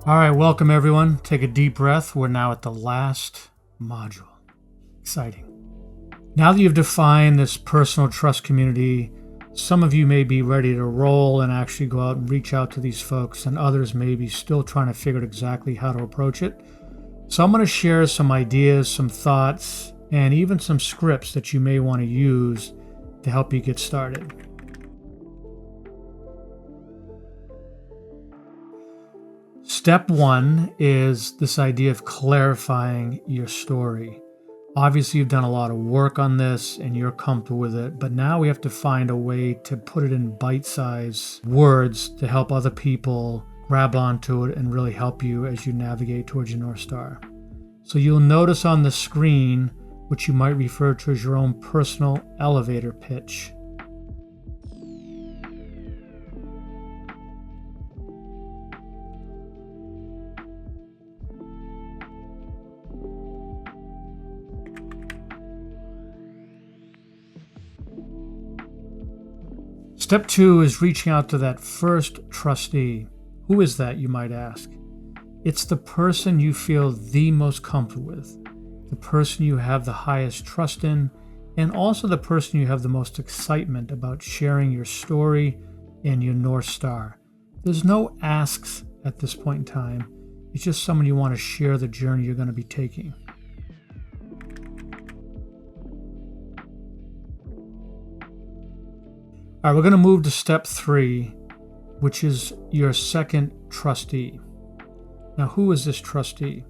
All right, welcome everyone. Take a deep breath. We're now at the last module. Exciting. Now that you've defined this personal trust community, some of you may be ready to roll and actually go out and reach out to these folks, and others may be still trying to figure out exactly how to approach it. So I'm going to share some ideas, some thoughts, and even some scripts that you may want to use to help you get started. Step one is this idea of clarifying your story. Obviously, you've done a lot of work on this and you're comfortable with it, but now we have to find a way to put it in bite-sized words to help other people grab onto it and really help you as you navigate towards your North Star. So you'll notice on the screen, which you might refer to as your own personal elevator pitch. Step two is reaching out to that first trustee. Who is that, you might ask? It's the person you feel the most comfortable with, the person you have the highest trust in, and also the person you have the most excitement about sharing your story and your North Star. There's no asks at this point in time. It's just someone you want to share the journey you're going to be taking. All right, we're going to move to step three, which is your second trustee. Now, who is this trustee?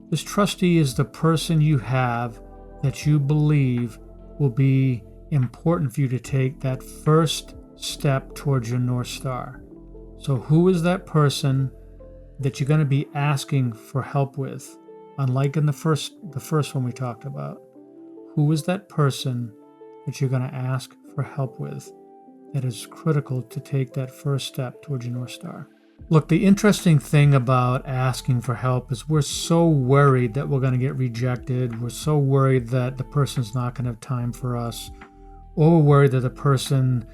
This trustee is the person you have that you believe will be important for you to take that first step towards your North Star. So who is that person that you're going to be asking for help with? Unlike in the first one we talked about. Who is that person that you're going to ask for help with that is critical to take that first step towards your North Star? Look, the interesting thing about asking for help is we're so worried that we're going to get rejected. We're so worried that the person's not going to have time for us. Or we're worried that the person,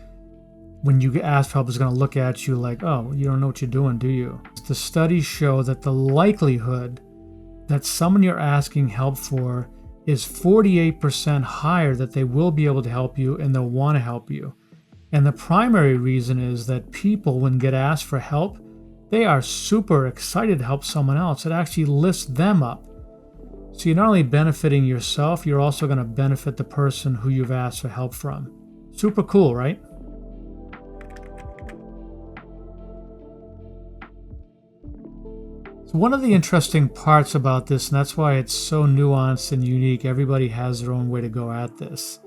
when you ask for help, is going to look at you like, oh, you don't know what you're doing, do you? The studies show that the likelihood that someone you're asking help for is 48% higher that they will be able to help you and they'll want to help you. And the primary reason is that people, when get asked for help, they are super excited to help someone else. It actually lifts them up. So you're not only benefiting yourself, you're also going to benefit the person who you've asked for help from. Super cool, right? So one of the interesting parts about this, and that's why it's so nuanced and unique, everybody has their own way to go at this.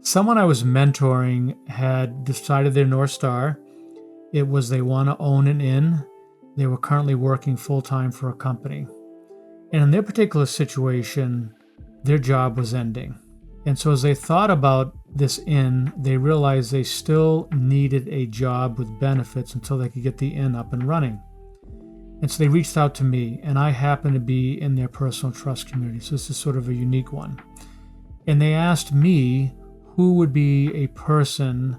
Someone I was mentoring had decided their North Star. It was they want to own an inn. They were currently working full-time for a company. And in their particular situation, their job was ending. And so as they thought about this inn, they realized they still needed a job with benefits until they could get the inn up and running. And so they reached out to me, and I happen to be in their personal trust community. So this is sort of a unique one. And they asked me who would be a person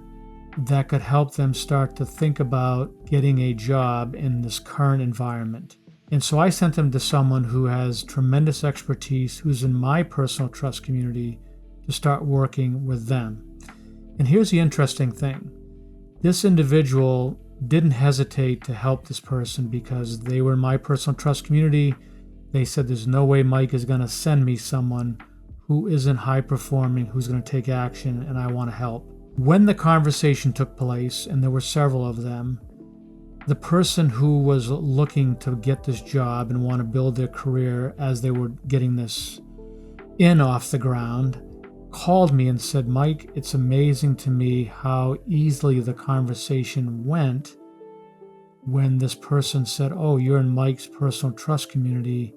that could help them start to think about getting a job in this current environment. And so I sent them to someone who has tremendous expertise, who's in my personal trust community, to start working with them. And here's the interesting thing. This individual didn't hesitate to help this person because they were in my personal trust community. They said, there's no way Mike is going to send me someone who isn't high performing, who's going to take action, and I want to help. When the conversation took place, and there were several of them, the person who was looking to get this job and want to build their career as they were getting this inn off the ground called me and said, Mike, it's amazing to me how easily the conversation went when this person said, oh, you're in Mike's personal trust community.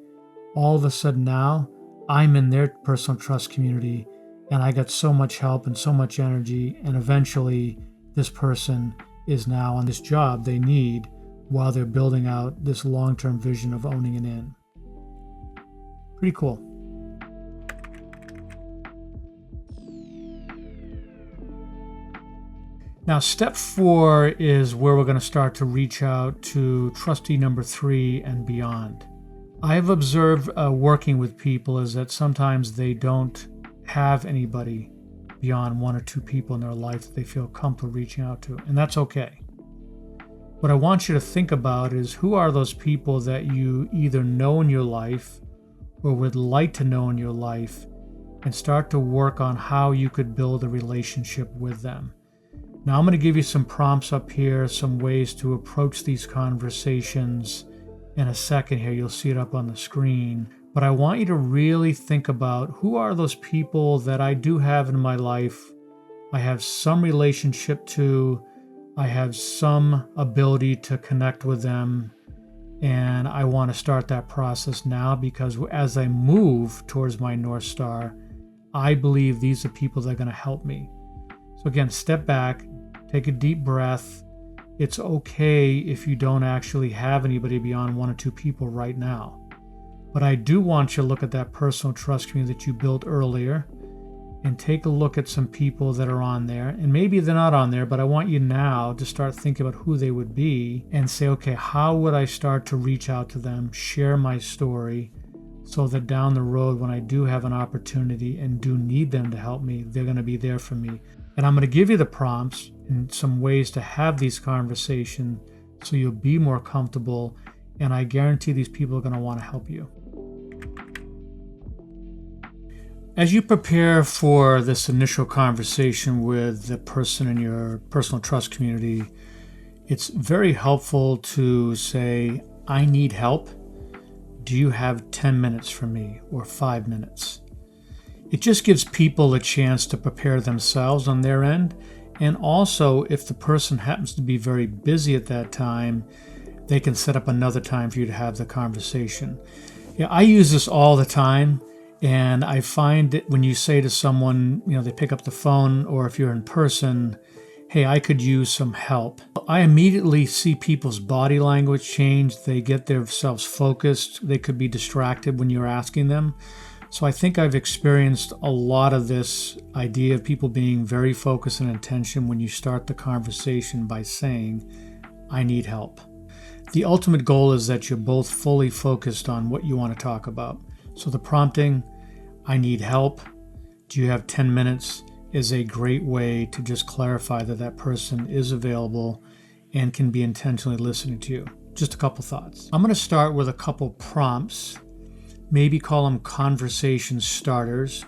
All of a sudden now, I'm in their personal trust community, and I got so much help and so much energy, and eventually this person is now on this job they need while they're building out this long-term vision of owning an inn. Pretty cool. Now, step 4 is where we're going to start to reach out to trustee number 3 and beyond. I've observed working with people is that sometimes they don't have anybody beyond 1 or 2 people in their life that they feel comfortable reaching out to, and that's okay. What I want you to think about is, who are those people that you either know in your life or would like to know in your life, and start to work on how you could build a relationship with them. Now, I'm going to give you some prompts up here, some ways to approach these conversations. In a second here, you'll see it up on the screen. But I want you to really think about, who are those people that I do have in my life, I have some relationship to, I have some ability to connect with them, and I want to start that process now, because as I move towards my North Star, I believe these are people that are going to help me. So again, step back, take a deep breath. It's okay if you don't actually have anybody beyond 1 or 2 people right now. But I do want you to look at that personal trust community that you built earlier, and take a look at some people that are on there. And maybe they're not on there, but I want you now to start thinking about who they would be and say, okay, how would I start to reach out to them, share my story, so that down the road, when I do have an opportunity and do need them to help me, they're going to be there for me. And I'm going to give you the prompts and some ways to have these conversations so you'll be more comfortable, and I guarantee these people are going to want to help you. As you prepare for this initial conversation with the person in your personal trust community, it's very helpful to say, I need help. Do you have 10 minutes for me, or 5 minutes? It just gives people a chance to prepare themselves on their end. And also, if the person happens to be very busy at that time, they can set up another time for you to have the conversation. Yeah, I use this all the time. And I find that when you say to someone, they pick up the phone, or if you're in person, hey, I could use some help, I immediately see people's body language change. They get themselves focused. They could be distracted when you're asking them. So I think I've experienced a lot of this idea of people being very focused and attention when you start the conversation by saying, I need help. The ultimate goal is that you're both fully focused on what you want to talk about. So the prompting, I need help, do you have 10 minutes, is a great way to just clarify that that person is available and can be intentionally listening to you. Just a couple thoughts. I'm going to start with a couple prompts, maybe call them conversation starters,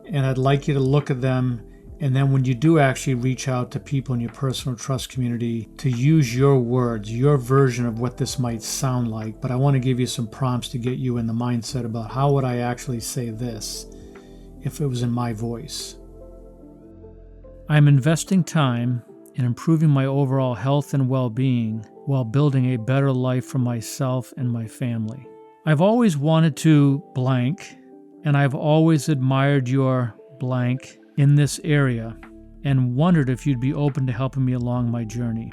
and I'd like you to look at them. And then when you do actually reach out to people in your personal trust community, to use your words, your version of what this might sound like. But I want to give you some prompts to get you in the mindset about, how would I actually say this if it was in my voice? I'm investing time in improving my overall health and well-being while building a better life for myself and my family. I've always wanted to blank, and I've always admired your blank in this area, and wondered if you'd be open to helping me along my journey.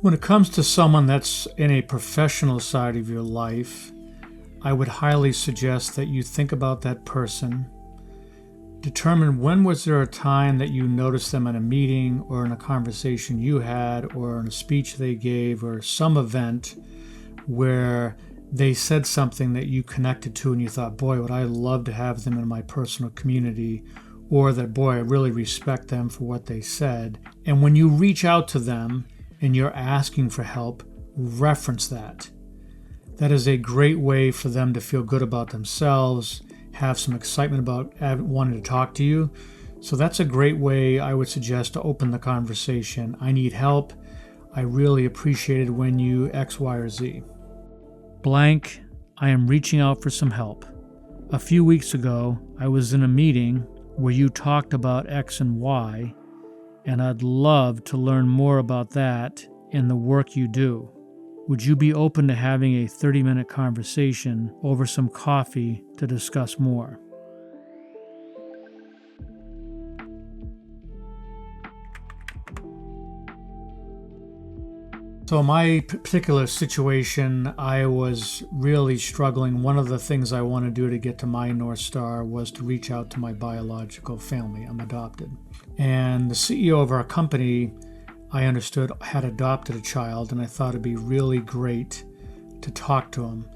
When it comes to someone that's in a professional side of your life, I would highly suggest that you think about that person. Determine, when was there a time that you noticed them in a meeting, or in a conversation you had, or in a speech they gave, or some event where they said something that you connected to and you thought, boy, would I love to have them in my personal community, or that, boy, I really respect them for what they said. And when you reach out to them and you're asking for help, reference that. That is a great way for them to feel good about themselves, have some excitement about wanting to talk to you. So that's a great way, I would suggest, to open the conversation. I need help. I really appreciated when you X, Y, or Z. Blank, I am reaching out for some help. A few weeks ago, I was in a meeting where you talked about X and Y, and I'd love to learn more about that and the work you do. Would you be open to having a 30-minute conversation over some coffee to discuss more? So in my particular situation, I was really struggling. One of the things I want to do to get to my North Star was to reach out to my biological family. I'm adopted. And the CEO of our company, I understood, had adopted a child, and I thought it'd be really great to talk to him.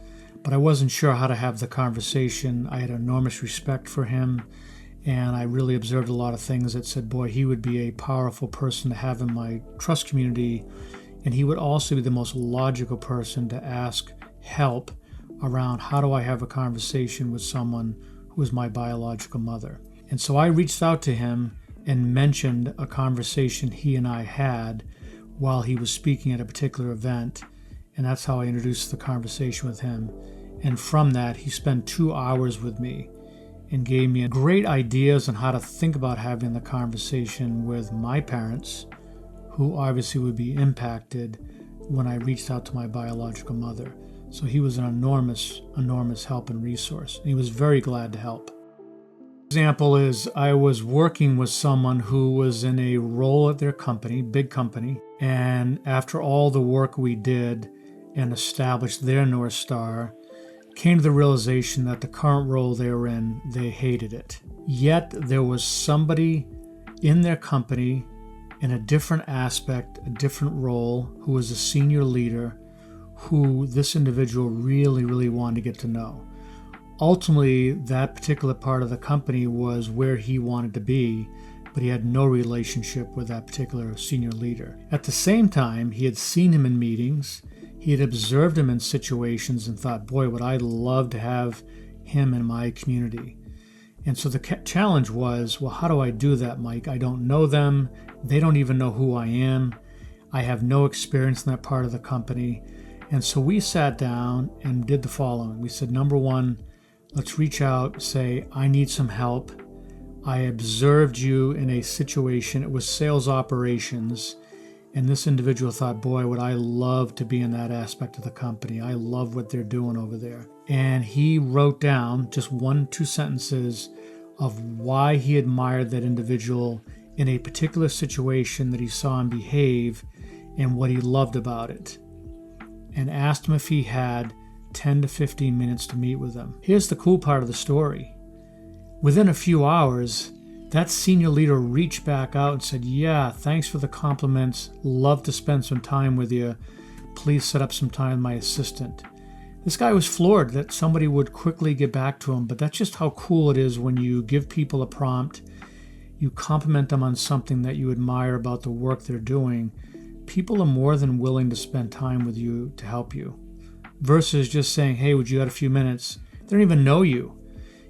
But I wasn't sure how to have the conversation. I had enormous respect for him, and I really observed a lot of things that said, boy, he would be a powerful person to have in my trust community. And he would also be the most logical person to ask help around how do I have a conversation with someone who is my biological mother. And so I reached out to him and mentioned a conversation he and I had while he was speaking at a particular event. And that's how I introduced the conversation with him. And from that, he spent 2 hours with me and gave me great ideas on how to think about having the conversation with my parents, who obviously would be impacted when I reached out to my biological mother. So he was an enormous help and resource. And he was very glad to help. Example is I was working with someone who was in a role at their company, big company, and after all the work we did and established their North Star, came to the realization that the current role they were in, they hated it. Yet there was somebody in their company in a different aspect, a different role, who was a senior leader, who this individual really, really wanted to get to know. Ultimately, that particular part of the company was where he wanted to be, but he had no relationship with that particular senior leader. At the same time, he had seen him in meetings, he had observed him in situations and thought, boy, would I love to have him in my community. And so the challenge was, well, how do I do that, Mike? I don't know them. They don't even know who I am. I have no experience in that part of the company. And so we sat down and did the following. We said, number one, let's reach out, say, I need some help. I observed you in a situation, it was sales operations, and this individual thought, boy, would I love to be in that aspect of the company. I love what they're doing over there. And he wrote down just 1-2 sentences of why he admired that individual in a particular situation that he saw him behave and what he loved about it, and asked him if he had 10 to 15 minutes to meet with him. Here's the cool part of the story. Within a few hours, that senior leader reached back out and said, yeah, thanks for the compliments. Love to spend some time with you. Please set up some time with my assistant. This guy was floored that somebody would quickly get back to him, but that's just how cool it is when you give people a prompt, you compliment them on something that you admire about the work they're doing. People are more than willing to spend time with you to help you, versus just saying, hey, would you have a few minutes? They don't even know you.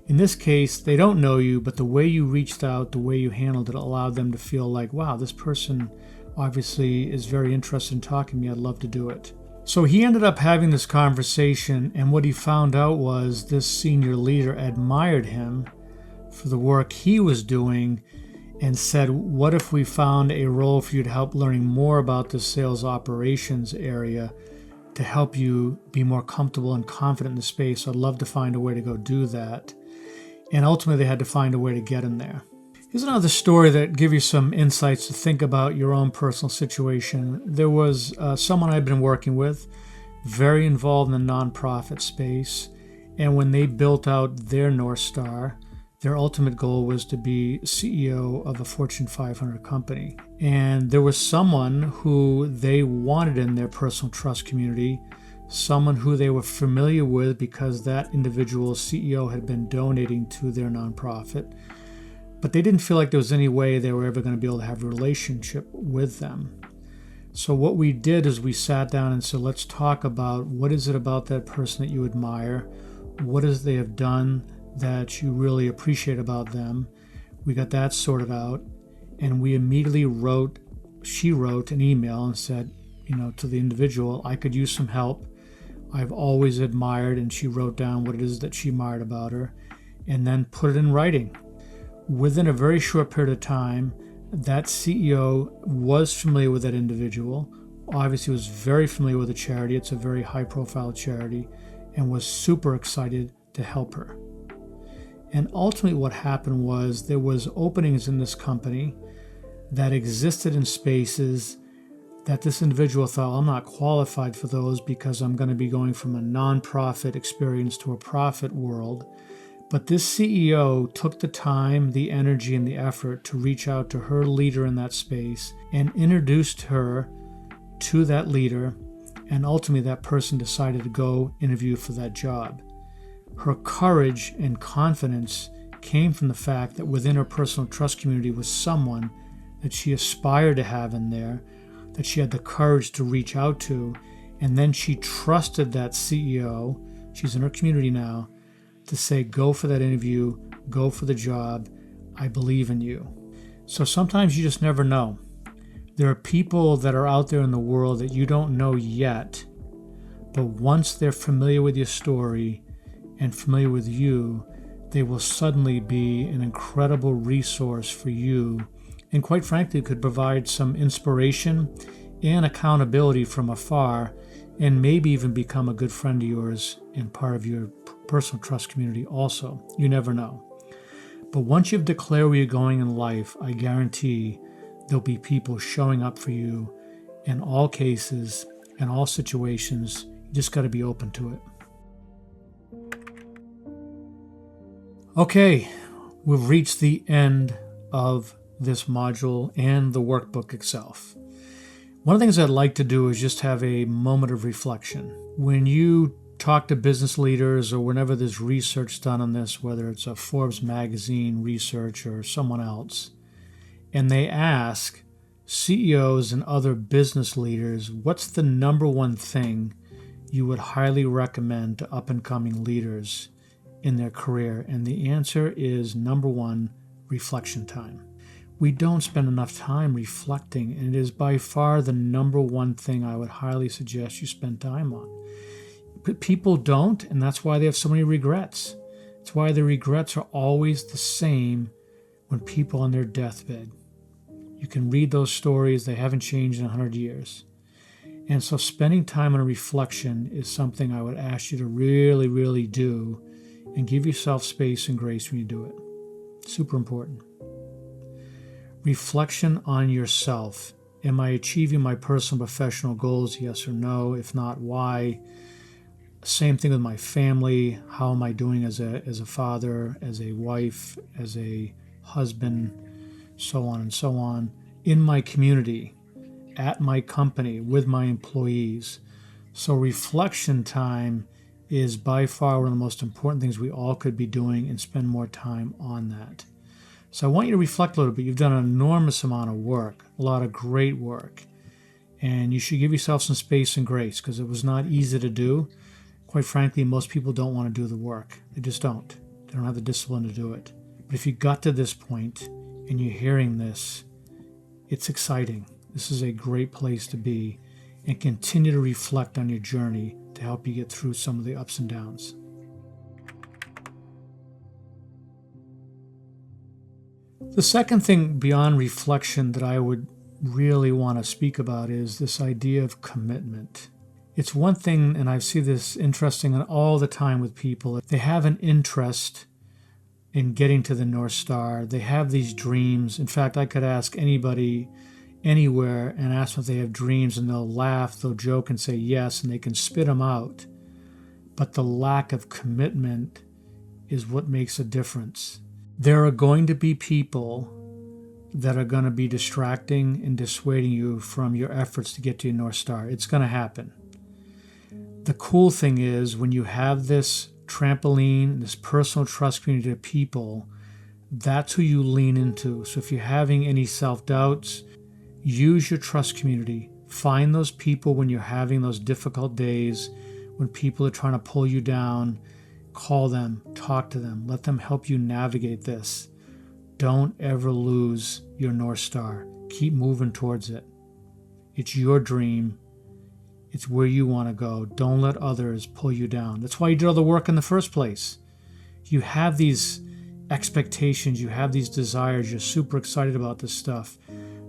In this case, they don't know you, but the way you reached out, the way you handled it allowed them to feel like, wow, this person obviously is very interested in talking to me. I'd love to do it. So he ended up having this conversation, and what he found out was this senior leader admired him for the work he was doing and said, what if we found a role for you to help learning more about the sales operations area to help you be more comfortable and confident in the space? I'd love to find a way to go do that. And ultimately, they had to find a way to get in there. Here's another story that gives you some insights to think about your own personal situation. There was someone I'd been working with, very involved in the nonprofit space. And when they built out their North Star, their ultimate goal was to be CEO of a Fortune 500 company. And there was someone who they wanted in their personal trust community, someone who they were familiar with because that individual CEO had been donating to their nonprofit. But they didn't feel like there was any way they were ever going to be able to have a relationship with them. So what we did is we sat down and said, let's talk about what is it about that person that you admire? What is they have done that you really appreciate about them? We got that sorted out, and we immediately she wrote an email and said, to the individual, I could use some help. I've always admired, and she wrote down what it is that she admired about her, and then put it in writing. Within a very short period of time, that CEO was familiar with that individual, obviously was very familiar with the charity. It's a very high-profile charity, and was super excited to help her. And ultimately what happened was there was openings in this company that existed in spaces that this individual thought, I'm not qualified for those because I'm going to be going from a nonprofit experience to a profit world. But this CEO took the time, the energy, and the effort to reach out to her leader in that space and introduced her to that leader, and ultimately that person decided to go interview for that job. Her courage and confidence came from the fact that within her personal trust community was someone that she aspired to have in there, that she had the courage to reach out to, and then she trusted that CEO, she's in her community now, to say, go for that interview, go for the job, I believe in you. So sometimes you just never know. There are people that are out there in the world that you don't know yet, but once they're familiar with your story and familiar with you, they will suddenly be an incredible resource for you, and quite frankly could provide some inspiration and accountability from afar, and maybe even become a good friend of yours and part of your personal trust community also. You never know. But once you've declared where you're going in life, I guarantee there'll be people showing up for you in all cases, in all situations. You just got to be open to it. Okay, we've reached the end of this module and the workbook itself. One of the things I'd like to do is just have a moment of reflection. When you talk to business leaders or whenever there's research done on this, whether it's a Forbes magazine research or someone else, and they ask CEOs and other business leaders, what's the number one thing you would highly recommend to up-and-coming leaders in their career? And the answer is number one, reflection time. We don't spend enough time reflecting, and it is by far the number one thing I would highly suggest you spend time on. But people don't, and that's why they have so many regrets. It's why the regrets are always the same when people are on their deathbed. You can read those stories, they haven't changed in 100 years. And so spending time on reflection is something I would ask you to really, really do, and give yourself space and grace when you do it. Super important. Reflection on yourself. Am I achieving my personal professional goals? Yes or no? If not, why? Same thing with my family. How am I doing as a father, as a wife, as a husband, so on and so on. In my community, at my company, with my employees. So reflection time is by far one of the most important things we all could be doing, and spend more time on that. So I want you to reflect a little bit. You've done an enormous amount of work, a lot of great work, and you should give yourself some space and grace, because it was not easy to do. Quite frankly, most people don't want to do the work. They just don't. They don't have the discipline to do it. But if you got to this point and you're hearing this, it's exciting. This is a great place to be, and continue to reflect on your journey to help you get through some of the ups and downs. The second thing beyond reflection that I would really want to speak about is this idea of commitment. It's one thing, and I see this interesting all the time with people. They have an interest in getting to the North Star. They have these dreams. In fact, I could ask anybody anywhere and ask them if they have dreams, and they'll laugh, they'll joke and say yes, and they can spit them out. But the lack of commitment is what makes a difference. There are going to be people that are going to be distracting and dissuading you from your efforts to get to your North Star. It's going to happen. The cool thing is, when you have this trampoline, this personal trust community of people, that's who you lean into. So if you're having any self-doubts, use your trust community. Find those people when you're having those difficult days, when people are trying to pull you down. Call them, talk to them, let them help you navigate this. Don't ever lose your North Star. Keep moving towards it. It's your dream. It's where you want to go. Don't let others pull you down. That's why you did all the work in the first place. You have these expectations, you have these desires, you're super excited about this stuff.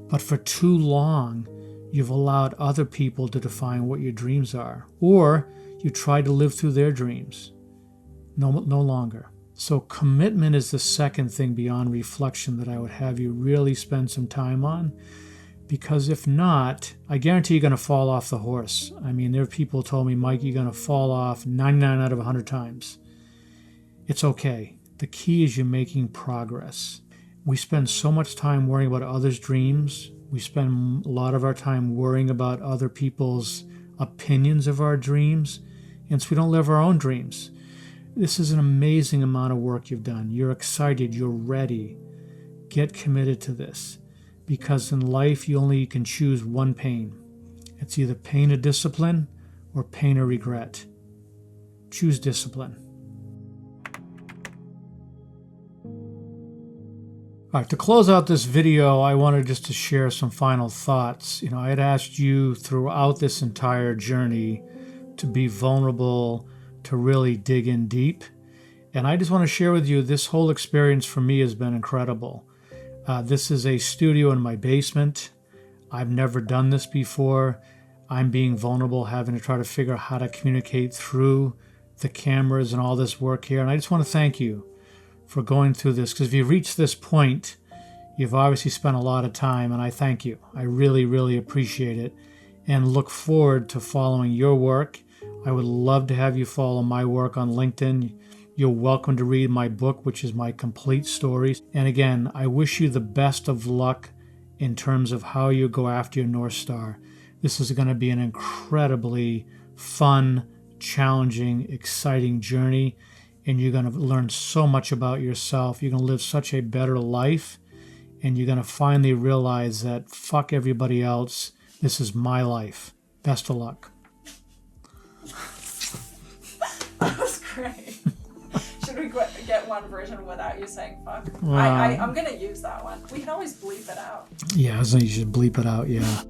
But for too long, you've allowed other people to define what your dreams are. Or you tried to live through their dreams. No longer. So commitment is the second thing beyond reflection that I would have you really spend some time on, Because if not, I guarantee you're going to fall off the horse. I mean, there are people who told me, Mike, you're going to fall off 99 out of 100 times. It's okay. The key is you're making progress. We spend so much time worrying about others' dreams. We spend a lot of our time worrying about other people's opinions of our dreams, and so we don't live our own dreams. This is an amazing amount of work you've done. You're excited. You're ready. Get committed to this, because in life you only can choose one pain. It's either pain of discipline or pain of regret. Choose discipline. All right, to close out this video, I wanted just to share some final thoughts. I had asked you throughout this entire journey to be vulnerable, to really dig in deep. And I just want to share with you, this whole experience for me has been incredible. This is a studio in my basement. I've never done this before. I'm being vulnerable, having to try to figure out how to communicate through the cameras and all this work here. And I just want to thank you for going through this, because if you've reached this point, you've obviously spent a lot of time, and I thank you. I really, really appreciate it, and look forward to following your work. I would love to have you follow my work on LinkedIn. You're welcome to read my book, which is my complete stories. And again, I wish you the best of luck in terms of how you go after your North Star. This is going to be an incredibly fun, challenging, exciting journey. And you're going to learn so much about yourself. You're going to live such a better life. And you're going to finally realize that fuck everybody else. This is my life. Best of luck. That was great. Should we get one version without you saying fuck? Well, I'm going to use that one. We can always bleep it out. Yeah, I was saying you should bleep it out, yeah.